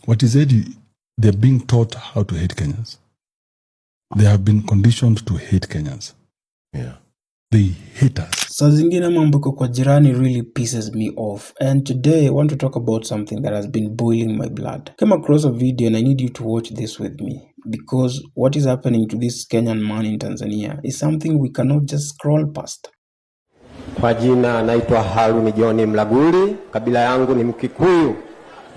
What he said, they're being taught how to hate Kenyans. They have been conditioned to hate Kenyans. Yeah. They hate us. Saa zingine mambo kwa jirani really pisses me off. And today I want to talk about something that has been boiling my blood. Came across a video and I need you to watch this with me. Because what is happening to this Kenyan man in Tanzania is something we cannot just scroll past. Kwa jina naitwa Haruni John Mlaguli, kabila yangu ni Mkikuyu.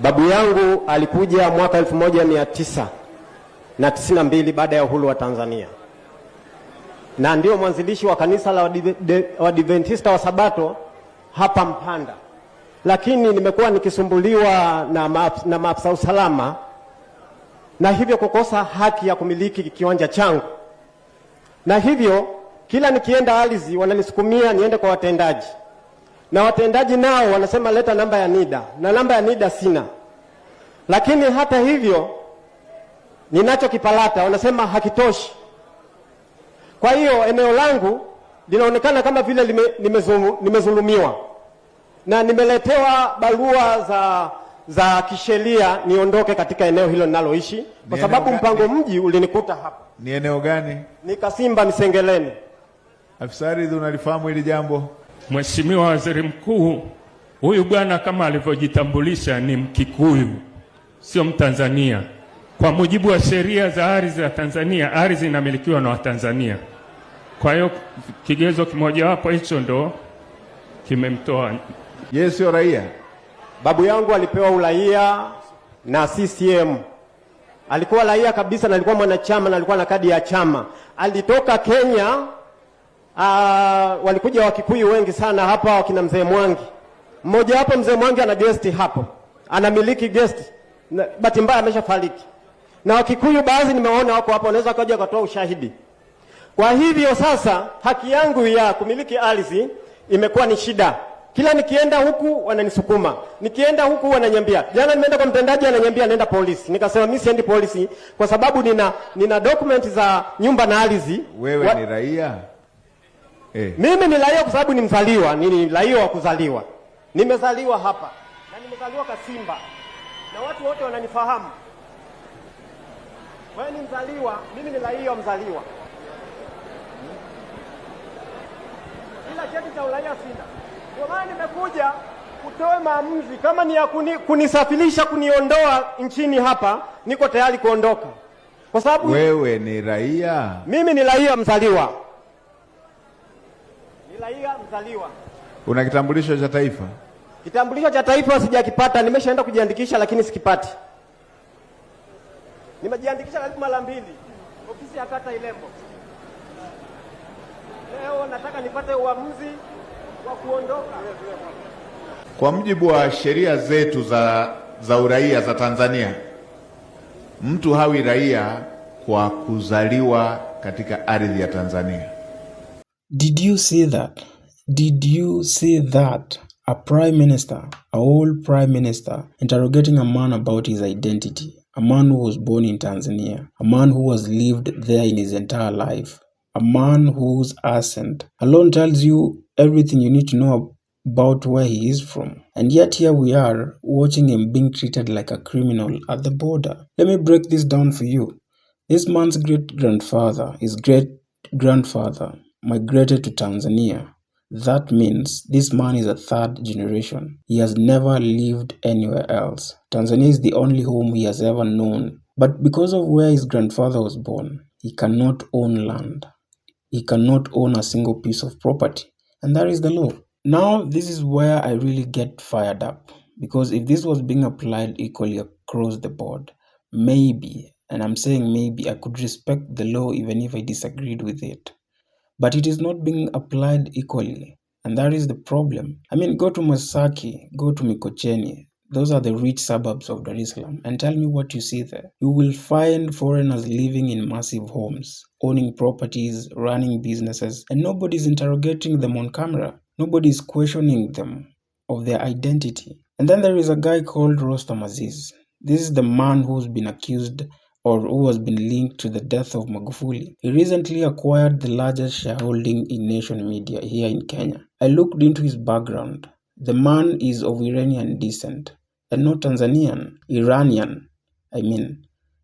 Babu yangu alikuja mwaka 1992 baada ya uhuru wa Tanzania. Na ndio mwanzilishi wa kanisa la Waadventista wa Sabato hapa Mpanda. Lakini nimekuwa nikisumbuliwa na maafisa usalama na hivyo kukosa haki ya kumiliki kiwanja changu. Na hivyo kila nikienda ardhi wananisukumia niende kwa watendaji. Na watendaji nao wanasema leta namba ya NIDA. Na namba ya NIDA sina. Lakini hata hivyo ninacho kipalata wanasema hakitoshi. Kwa hiyo eneo langu linaonekana kama vile nimezulumiwa. Na nimeletewa barua za kisheria niondoke katika eneo hilo ninaloishi kwa sababu mpango mji ulinikuta hapa. Ni eneo gani? Ni Kasimba Misengeleni. Afisa ardhi, unalifahamu hili jambo? Mheshimiwa Waziri Mkuu, huyu bwana kama alivyojitambulisha ni Mkikuyu, sio Mtanzania. Kwa mujibu wa sheria za ardhi za Tanzania, ardhi inamilikiwa na Watanzania. Kwa hiyo kigezo kimoja wapo hicho ndo kimemtoa. Yeye sio raia. Babu yangu alipewa uraia na CCM. Alikuwa raia kabisa na alikuwa mwanachama na alikuwa na kadi ya chama. Alitoka Kenya, walikuja Wakikuyu wengi sana hapa wakina Mzee Mwangi. Mmoja hapo Mzee Mwangi ana guest hapo. Anamiliki guest. Bahati mbaya ameshafariki. Na Wakikuyu baadhi nimeona wako hapo wanaweza kaja kutoa ushahidi. Kwa hivyo sasa haki yangu ya kumiliki ardhi imekuwa ni shida. Kila nikienda huku wananisukuma. Nikienda huku wananiambia. Jana nimeenda kwa mtendaji ananiambia nenda polisi. Nikasema mimi siendi polisi kwa sababu nina document za nyumba na ardhi. Wewe ni raia? Mimi ni raia kwa sababu ni mzaliwa, ni raia wa kuzaliwa. Nimezaliwa hapa na nimezaliwa Kasimba. Na watu wote wananifahamu. Wewe ni mzaliwa, mimi ni raia mzaliwa. Ila cheti cha uraia sina. Kwa maana nimekuja kutoa maamuzi kama ni ya kunisafirisha kuniondoa nchini hapa, niko tayari kuondoka. Kwa sababu wewe ni raia? Mimi ni raia mzaliwa. Ni raia mzaliwa. Una kitambulisho cha taifa? Kitambulisho cha taifa sijakipata, nimeshaenda kujiandikisha lakini sikipati. Nimejiandikisha karibu mara 2 ofisi ya kata Ilembo. Leo nataka nipate uamuzi wa kuondoka. Kwa mujibu wa sheria zetu za uraia za Tanzania, mtu hawi raia kwa kuzaliwa katika ardhi ya Tanzania. Did you see that? Did you see that? A prime minister, a old prime minister, interrogating a man about his identity. A man who was born in Tanzania. A man who has lived there in his entire life. A man whose accent alone tells you everything you need to know about where he is from. And yet here we are, watching him being treated like a criminal at the border. Let me break this down for you. This man's great-grandfather, his great-grandfather, migrated to Tanzania. That means this man is a 3rd generation. He has never lived anywhere else. Tanzania is the only home he has ever known. But because of where his grandfather was born, he cannot own land. He cannot own a single piece of property. And that is the law. Now, this is where I really get fired up. Because if this was being applied equally across the board, maybe, and I'm saying maybe, I could respect the law even if I disagreed with it. But it is not being applied equally. And that is the problem. I mean, go to Masaki, go to Mikocheni. Those are the rich suburbs of Dar es Salaam. And tell me what you see there. You will find foreigners living in massive homes, owning properties, running businesses, and nobody's interrogating them on camera. Nobody's questioning them of their identity. And then there is a guy called Rostam Aziz. This is the man who's been accused or who has been linked to the death of Magufuli. He recently acquired the largest shareholding in Nation Media here in Kenya. I looked into his background. The man is of Iranian descent and not Tanzanian, Iranian.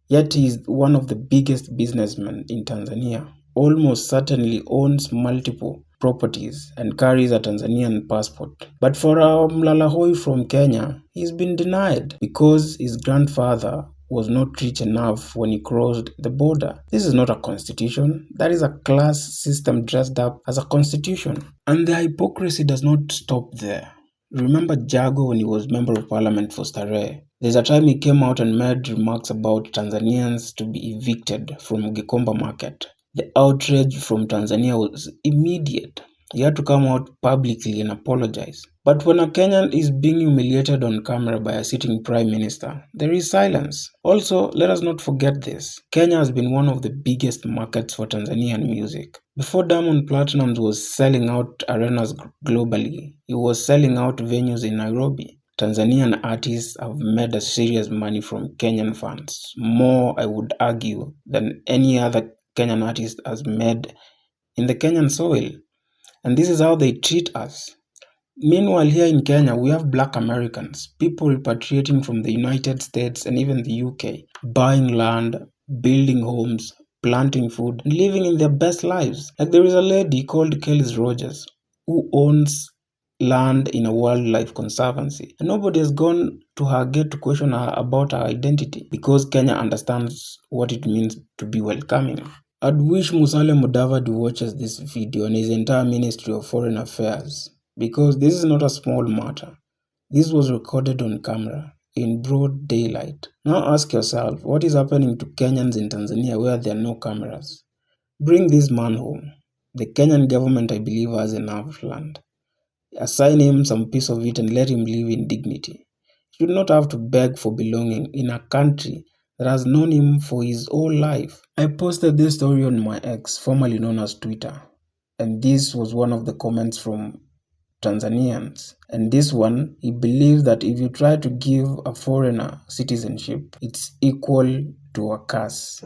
Yet he is one of the biggest businessmen in Tanzania, almost certainly owns multiple properties and carries a Tanzanian passport. But for our Mlalahoi from Kenya, he's been denied because his grandfather was not rich enough when he crossed the border. This is not a constitution. That is a class system dressed up as a constitution. And the hypocrisy does not stop there. Remember Jago when he was member of parliament for Starehe? There's a time he came out and made remarks about Tanzanians to be evicted from Gikomba market. The outrage from Tanzania was immediate. He had to come out publicly and apologize. But when a Kenyan is being humiliated on camera by a sitting prime minister, there is silence. Also, let us not forget this. Kenya has been one of the biggest markets for Tanzanian music. Before Diamond Platnumz was selling out arenas globally, he was selling out venues in Nairobi. Tanzanian artists have made a serious money from Kenyan fans. More, I would argue, than any other Kenyan artist has made in the Kenyan soil. And this is how they treat us. Meanwhile, here in Kenya, we have black Americans, people repatriating from the United States and even the UK, buying land, building homes, planting food, and living in their best lives. Like there is a lady called Kelly Rogers who owns land in a wildlife conservancy, and nobody has gone to her gate to question her about her identity because Kenya understands what it means to be welcoming. I'd wish Musalia Mudavadi watches this video and his entire Ministry of Foreign Affairs, because this is not a small matter. This was recorded on camera in broad daylight. Now ask yourself, what is happening to Kenyans in Tanzania where there are no cameras? Bring this man home. The Kenyan government, I believe, has enough land. Assign him some piece of it and let him live in dignity. He should not have to beg for belonging in a country that has known him for his whole life. I posted this story on my X, formerly known as Twitter, and this was one of the comments from Tanzanians. And this one, he believes that if you try to give a foreigner citizenship, it's equal to a curse.